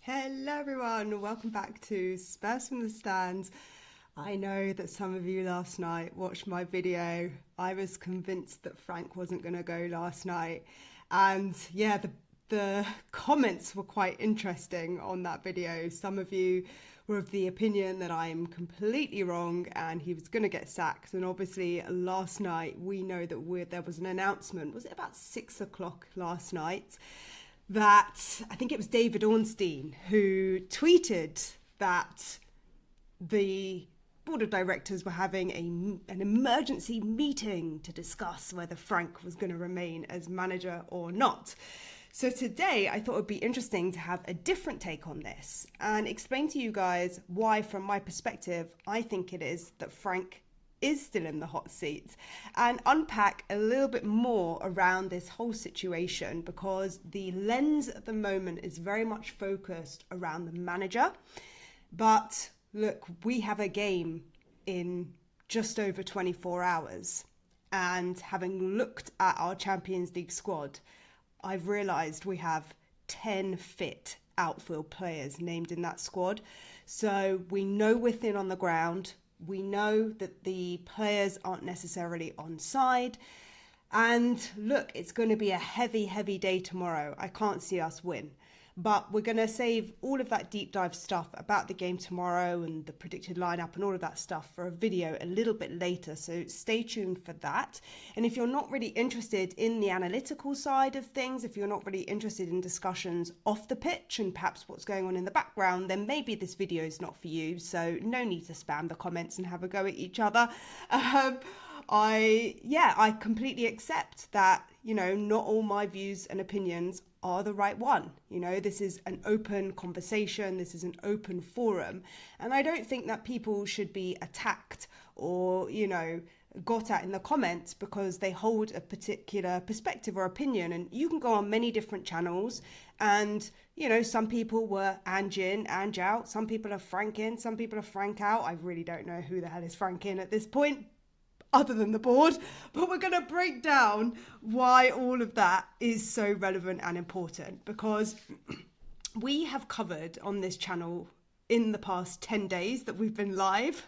Hello everyone, welcome back to Spurs from the Stands. I know that some of you last night watched my video. I was convinced that Frank wasn't going to go last night. And yeah, the comments were quite interesting on that video. Some of you were of the opinion that I'm completely wrong and he was going to get sacked. And obviously last night we know that there was an announcement. Was it about 6 o'clock last night? That I think it was David Ornstein who tweeted that the board of directors were having an emergency meeting to discuss whether Frank was going to remain as manager or not. So today I thought it would be interesting to have a different take on this and explain to you guys why, from my perspective, I think it is that Frank is still in the hot seat, and unpack a little bit more around this whole situation, because the lens at the moment is very much focused around the manager. But look, we have a game in just over 24 hours, and having looked at our Champions League squad, I've realised we have 10 fit outfield players named in that squad. So we know we're thin on the ground. We know that the players aren't necessarily on side. And look, it's going to be a heavy, heavy day tomorrow. I can't see us win. But we're going to save all of that deep dive stuff about the game tomorrow and the predicted lineup and all of that stuff for a video a little bit later. So stay tuned for that. And if you're not really interested in the analytical side of things, if you're not really interested in discussions off the pitch and perhaps what's going on in the background, then maybe this video is not for you. So no need to spam the comments and have a go at each other. I completely accept that, not all my views and opinions are the right one. This is an open conversation. This is an open forum. And I don't think that people should be attacked or, got at in the comments because they hold a particular perspective or opinion. And you can go on many different channels and, some people were Ange in, Ange out. Some people are Frank in, some people are Frank out. I really don't know who the hell is Frank in at this point, other than the board, but we're going to break down why all of that is so relevant and important, because we have covered on this channel in the past 10 days that we've been live.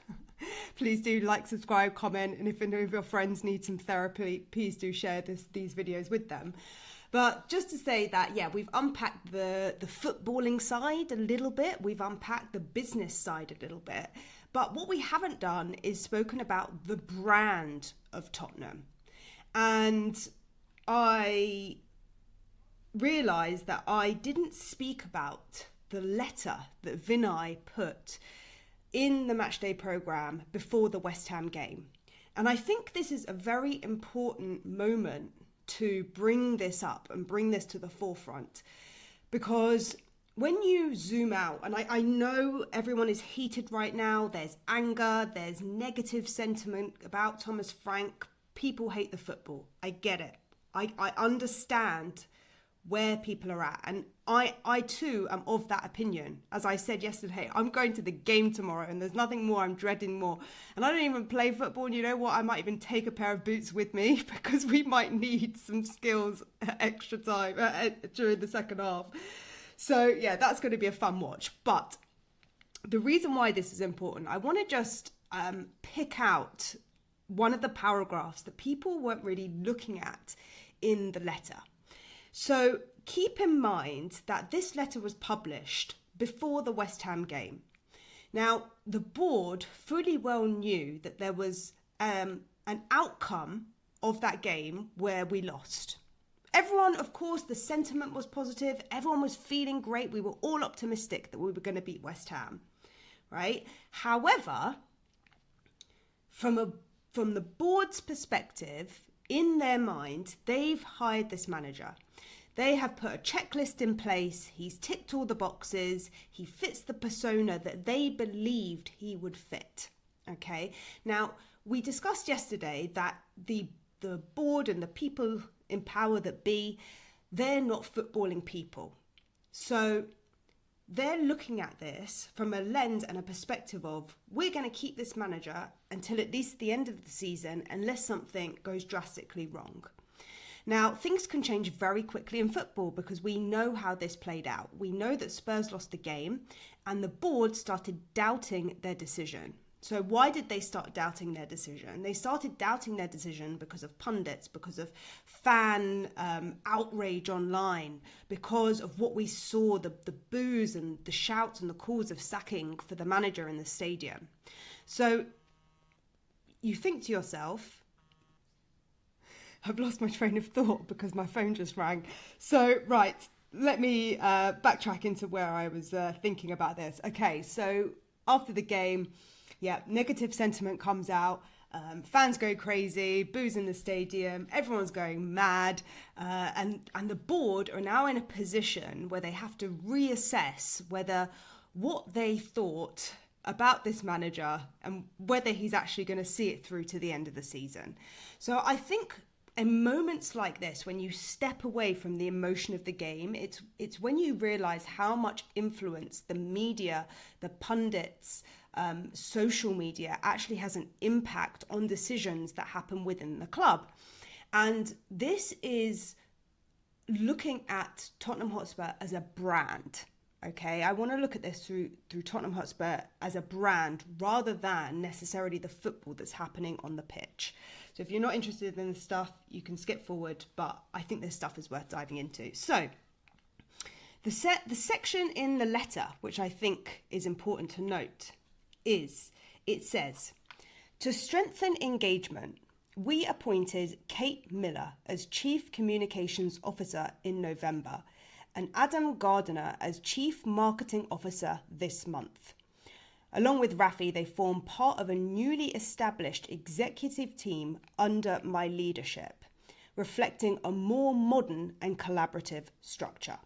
Please do like, subscribe, comment, and if any of your friends need some therapy, please do share these videos with them. But just to say that, we've unpacked the footballing side a little bit. We've unpacked the business side a little bit. But what we haven't done is spoken about the brand of Tottenham. And I realised that I didn't speak about the letter that Vinay put in the matchday programme before the West Ham game. And I think this is a very important moment to bring this up and bring this to the forefront, because when you zoom out, and I know everyone is heated right now, there's anger, there's negative sentiment about Thomas Frank, people hate the football. I get it. I understand where people are at. And I too am of that opinion. As I said yesterday, I'm going to the game tomorrow and there's nothing more I'm dreading more. And I don't even play football. And you know what? I might even take a pair of boots with me because we might need some skills extra time during the second half. So that's going to be a fun watch. But the reason why this is important, I want to just pick out one of the paragraphs that people weren't really looking at in the letter. So keep in mind that this letter was published before the West Ham game. Now, the board fully well knew that there was an outcome of that game where we lost. Everyone, of course, the sentiment was positive. Everyone was feeling great. We were all optimistic that we were going to beat West Ham, right? However, from the board's perspective, in their mind, they've hired this manager. They have put a checklist in place. He's ticked all the boxes. He fits the persona that they believed he would fit. Okay. Now, we discussed yesterday that the board and the people in power that be, they're not footballing people. So they're looking at this from a lens and a perspective of, we're going to keep this manager until at least the end of the season, unless something goes drastically wrong. Now, things can change very quickly in football because we know how this played out. We know that Spurs lost the game and the board started doubting their decision. So why did they start doubting their decision? They started doubting their decision because of pundits, because of fan outrage online, because of what we saw, the boos and the shouts and the calls of sacking for the manager in the stadium. So you think to yourself, I've lost my train of thought because my phone just rang. So, right, let me backtrack into where I was thinking about this. Okay, so after the game, negative sentiment comes out. Fans go crazy, boos in the stadium, everyone's going mad, and the board are now in a position where they have to reassess whether what they thought about this manager and whether he's actually going to see it through to the end of the season. So I think in moments like this, when you step away from the emotion of the game, it's when you realise how much influence the media, the pundits, social media actually has an impact on decisions that happen within the club. And this is looking at Tottenham Hotspur as a brand. Okay, I want to look at this through Tottenham Hotspur as a brand rather than necessarily the football that's happening on the pitch. So if you're not interested in this stuff, you can skip forward, but I think this stuff is worth diving into. So the section in the letter, which I think is important to note, it says, to strengthen engagement, we appointed Kate Miller as Chief Communications Officer in November and Adam Gardiner as Chief Marketing Officer this month. Along with Rafi, they form part of a newly established executive team under my leadership, reflecting a more modern and collaborative structure.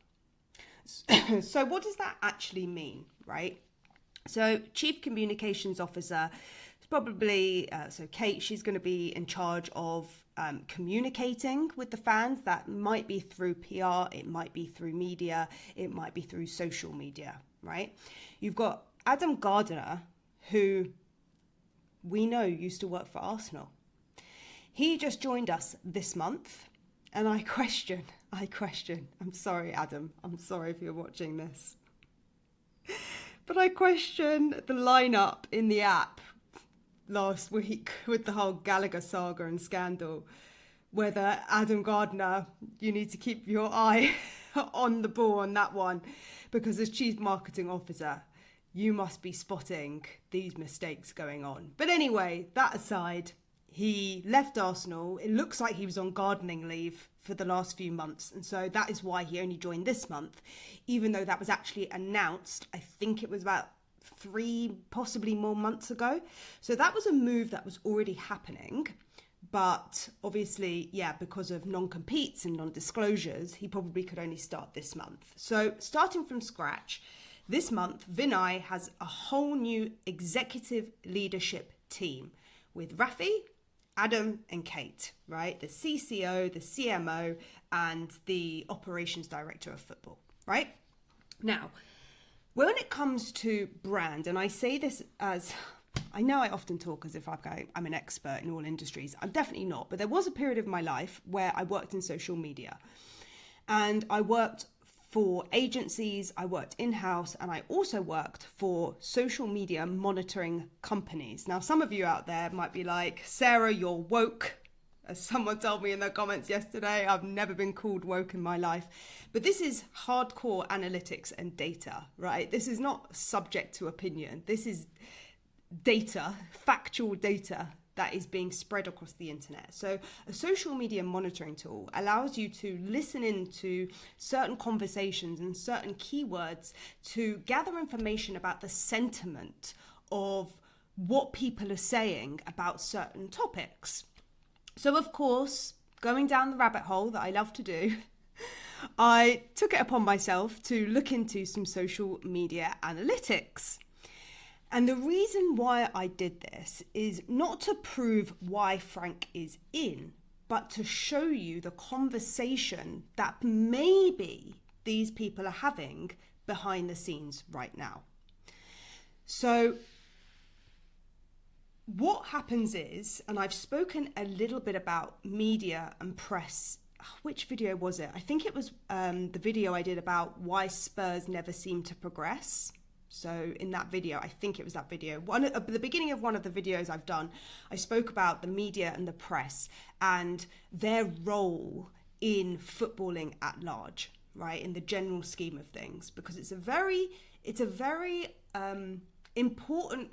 So what does that actually mean, right? So Chief Communications Officer is probably, so Kate, she's going to be in charge of communicating with the fans. That might be through PR, it might be through media, it might be through social media, right? You've got Adam Gardiner, who we know used to work for Arsenal. He just joined us this month, and I question, I'm sorry, Adam, I'm sorry if you're watching this, but I question the lineup in the app last week with the whole Gallagher saga and scandal, whether Adam Gardiner, you need to keep your eye on the ball on that one, because as Chief Marketing Officer, you must be spotting these mistakes going on. But anyway, that aside, he left Arsenal. It looks like he was on gardening leave for the last few months. And so that is why he only joined this month, even though that was actually announced, I think it was about 3, possibly more months ago. So that was a move that was already happening. But obviously, because of non-competes and non-disclosures, he probably could only start this month. So starting from scratch, this month, Vinay has a whole new executive leadership team with Rafi, Adam and Kate, right? The CCO, the CMO, and the operations director of football, right? Now, when it comes to brand, and I say this as, I know I often talk as if I'm an expert in all industries. I'm definitely not, but there was a period of my life where I worked in social media, and I worked for agencies, I worked in-house, and I also worked for social media monitoring companies. Now, some of you out there might be like, Sarah, you're woke. As someone told me in the comments yesterday, I've never been called woke in my life. But this is hardcore analytics and data, right? This is not subject to opinion. This is data, factual data that is being spread across the internet. So a social media monitoring tool allows you to listen into certain conversations and certain keywords to gather information about the sentiment of what people are saying about certain topics. So of course, going down the rabbit hole that I love to do, I took it upon myself to look into some social media analytics. And the reason why I did this is not to prove why Frank is in, but to show you the conversation that maybe these people are having behind the scenes right now. So what happens is, and I've spoken a little bit about media and press which video was it? I think it was the video I did about why Spurs never seem to progress. So in that video, I think it was that video, at the beginning of one of the videos I've done, I spoke about the media and the press and their role in footballing at large, right? In the general scheme of things, because it's a very important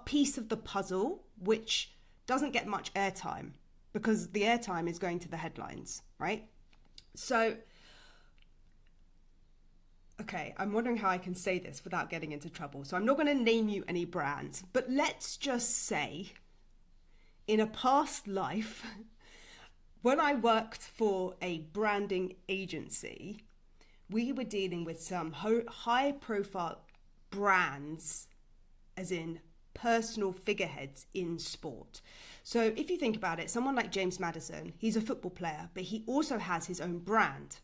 piece of the puzzle, which doesn't get much airtime because the airtime is going to the headlines, right? So, okay, I'm wondering how I can say this without getting into trouble. So I'm not going to name you any brands, but let's just say in a past life, when I worked for a branding agency, we were dealing with some high profile brands, as in personal figureheads in sport. So if you think about it, someone like James Maddison, he's a football player, but he also has his own brand.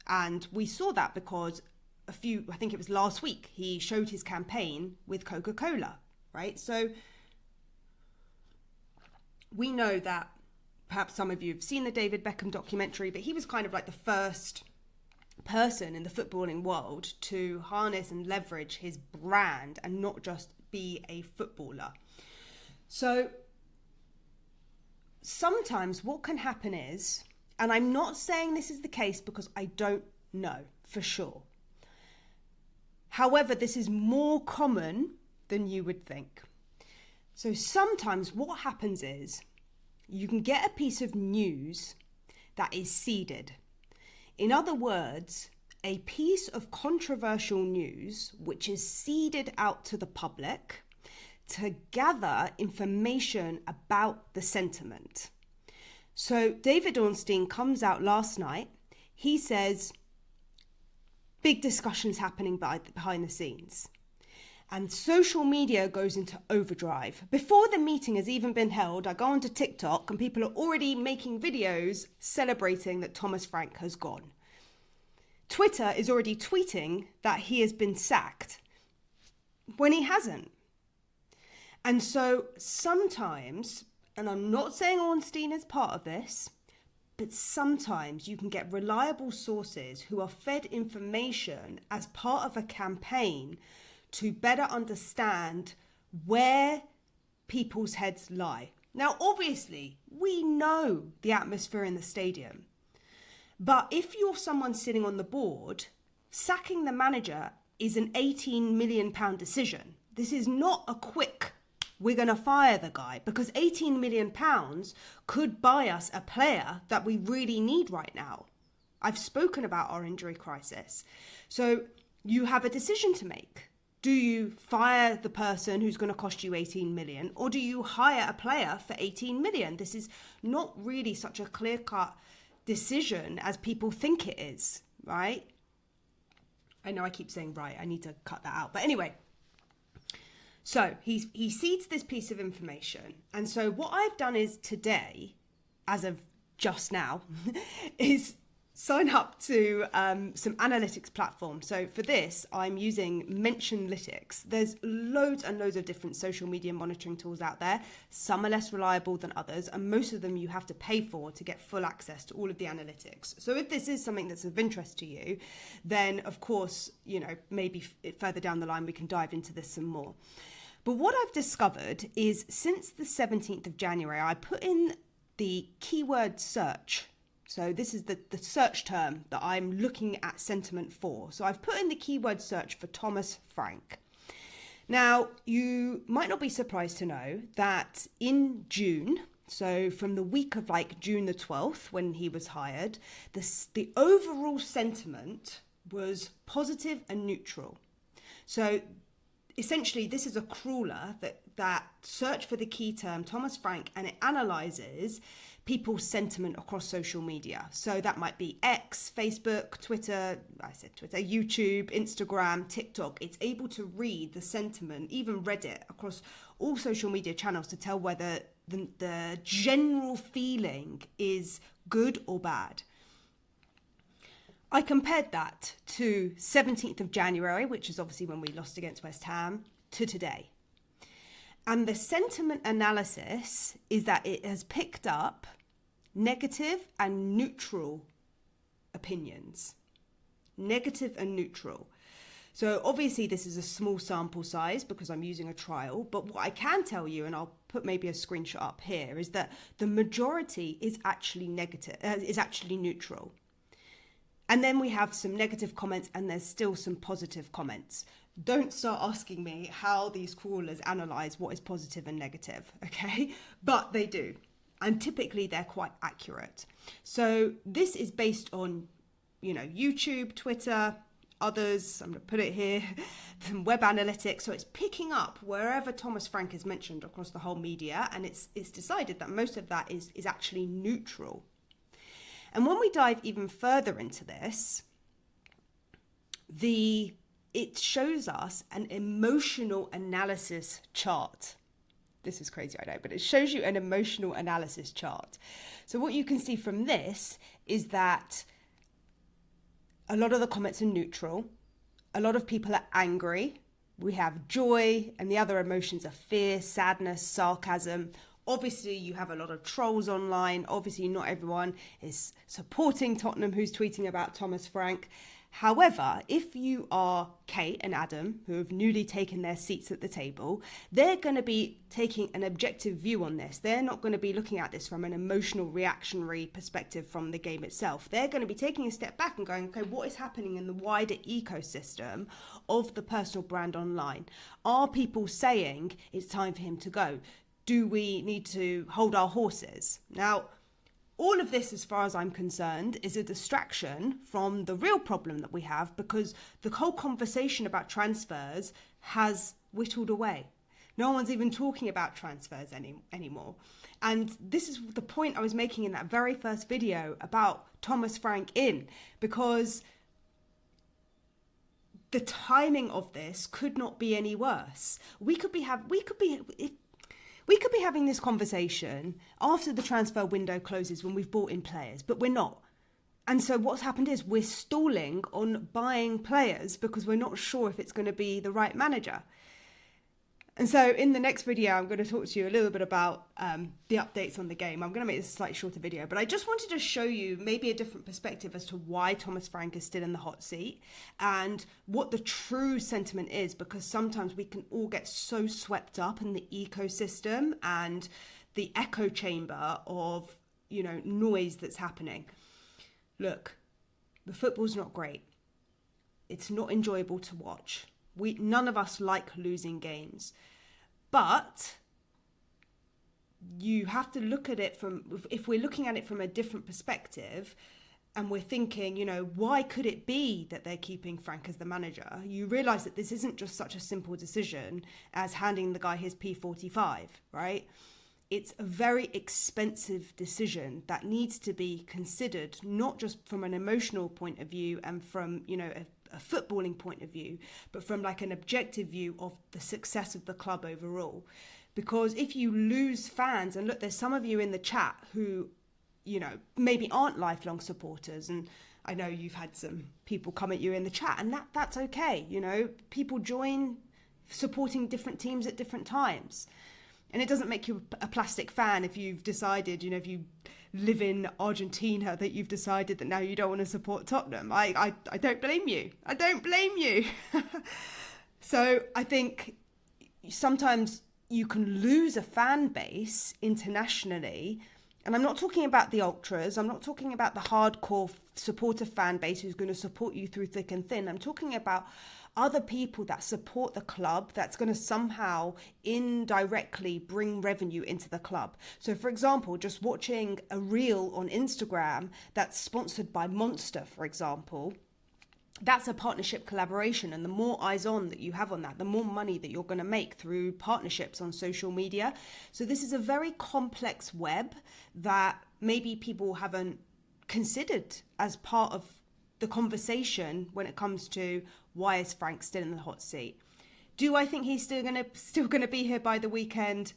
And we saw that because I think it was last week, he showed his campaign with Coca-Cola, right? So we know that perhaps some of you have seen the David Beckham documentary, but he was kind of like the first person in the footballing world to harness and leverage his brand and not just be a footballer. So sometimes what can happen is, and I'm not saying this is the case because I don't know for sure. However, this is more common than you would think. So sometimes what happens is you can get a piece of news that is seeded. In other words, a piece of controversial news which is seeded out to the public to gather information about the sentiment. So David Ornstein comes out last night. He says, big discussions happening behind the scenes. And social media goes into overdrive. Before the meeting has even been held, I go onto TikTok and people are already making videos celebrating that Thomas Frank has gone. Twitter is already tweeting that he has been sacked when he hasn't. And so sometimes, and I'm not saying Ornstein is part of this, but sometimes you can get reliable sources who are fed information as part of a campaign to better understand where people's heads lie. Now, obviously, we know the atmosphere in the stadium. But if you're someone sitting on the board, sacking the manager is an £18 million decision. This is not a quick, we're going to fire the guy, because £18 million could buy us a player that we really need right now. I've spoken about our injury crisis. So you have a decision to make. Do you fire the person who's going to cost you 18 million, or do you hire a player for 18 million? This is not really such a clear-cut decision as people think it is, right? I know I keep saying right, I need to cut that out. But anyway, so he seeds this piece of information. And so what I've done is today, as of just now, is sign up to some analytics platforms. So for this, I'm using Mentionlytics. There's loads and loads of different social media monitoring tools out there. Some are less reliable than others, and most of them you have to pay for to get full access to all of the analytics. So if this is something that's of interest to you, then of course, you know, maybe further down the line we can dive into this some more. But what I've discovered is since the 17th of January, I put in the keyword search. So this is the search term that I'm looking at sentiment for. So I've put in the keyword search for Thomas Frank. Now, you might not be surprised to know that in June, so from the week of like June the 12th, when he was hired, the overall sentiment was positive and neutral. So essentially, this is a crawler that search for the key term Thomas Frank, and it analyzes people's sentiment across social media. So that might be X, Facebook, Twitter, YouTube, Instagram, TikTok. It's able to read the sentiment, even Reddit, across all social media channels to tell whether the general feeling is good or bad. I compared that to 17th of January, which is obviously when we lost against West Ham, to today. And the sentiment analysis is that it has picked up negative and neutral opinions. Negative and neutral. So obviously this is a small sample size because I'm using a trial, but what I can tell you, and I'll put maybe a screenshot up here, is that the majority is actually neutral. And then we have some negative comments and there's still some positive comments. Don't start asking me how these crawlers analyze what is positive and negative, okay? But they do. And typically they're quite accurate. So this is based on, YouTube, Twitter, others, I'm going to put it here, some web analytics. So it's picking up wherever Thomas Frank is mentioned across the whole media, and it's decided that most of that is actually neutral. And when we dive even further into this, it shows us an emotional analysis chart. This is crazy, I know, but it shows you an emotional analysis chart. So what you can see from this is that a lot of the comments are neutral. A lot of people are angry. We have joy, and the other emotions are fear, sadness, sarcasm. Obviously, you have a lot of trolls online. Obviously, not everyone is supporting Tottenham who's tweeting about Thomas Frank. However, if you are Kate and Adam, who have newly taken their seats at the table, they're going to be taking an objective view on this. They're not going to be looking at this from an emotional, reactionary perspective from the game itself. They're going to be taking a step back and going, okay, what is happening in the wider ecosystem of the personal brand online? Are people saying it's time for him to go? Do we need to hold our horses? Now, all of this, as far as I'm concerned, is a distraction from the real problem that we have, because the whole conversation about transfers has whittled away. No one's even talking about transfers anymore. And this is the point I was making in that very first video about Thomas Frank because the timing of this could not be any worse. We could be having this conversation after the transfer window closes when we've bought in players, but we're not. And so what's happened is we're stalling on buying players because we're not sure if it's going to be the right manager. And so in the next video, I'm going to talk to you a little bit about the updates on the game. I'm going to make this a slightly shorter video, but I just wanted to show you maybe a different perspective as to why Thomas Frank is still in the hot seat and what the true sentiment is, because sometimes we can all get so swept up in the ecosystem and the echo chamber of, noise that's happening. Look, the football's not great. It's not enjoyable to watch. None of us like losing games, but you have to look at it if we're looking at it from a different perspective and we're thinking, why could it be that they're keeping Frank as the manager? You realise that this isn't just such a simple decision as handing the guy his P45, right? It's a very expensive decision that needs to be considered, not just from an emotional point of view and from, a footballing point of view, but from like an objective view of the success of the club overall. Because if you lose fans, and look, there's some of you in the chat who, maybe aren't lifelong supporters, and I know you've had some people come at you in the chat, and that's okay. People join supporting different teams at different times. And it doesn't make you a plastic fan if you've decided, if you live in Argentina, that you've decided that now you don't want to support Tottenham. I don't blame you. I don't blame you. So I think sometimes you can lose a fan base internationally. And I'm not talking about the ultras. I'm not talking about the hardcore supporter fan base who's going to support you through thick and thin. I'm talking about other people that support the club that's going to somehow indirectly bring revenue into the club. So for example, just watching a reel on Instagram that's sponsored by Monster, for example, that's a partnership collaboration. And the more eyes on that you have on that, the more money that you're going to make through partnerships on social media. So this is a very complex web that maybe people haven't considered as part of the conversation when it comes to why is Frank still in the hot seat. Do I think he's still gonna be here by the weekend?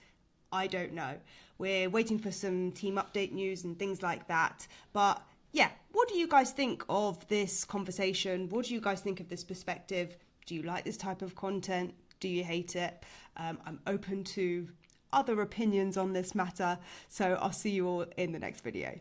I don't know. We're waiting for some team update news and things like that. But yeah, what do you guys think of this conversation? What do you guys think of this perspective? Do you like this type of content? Do you hate it? I'm open to other opinions on this matter. So I'll see you all in the next video.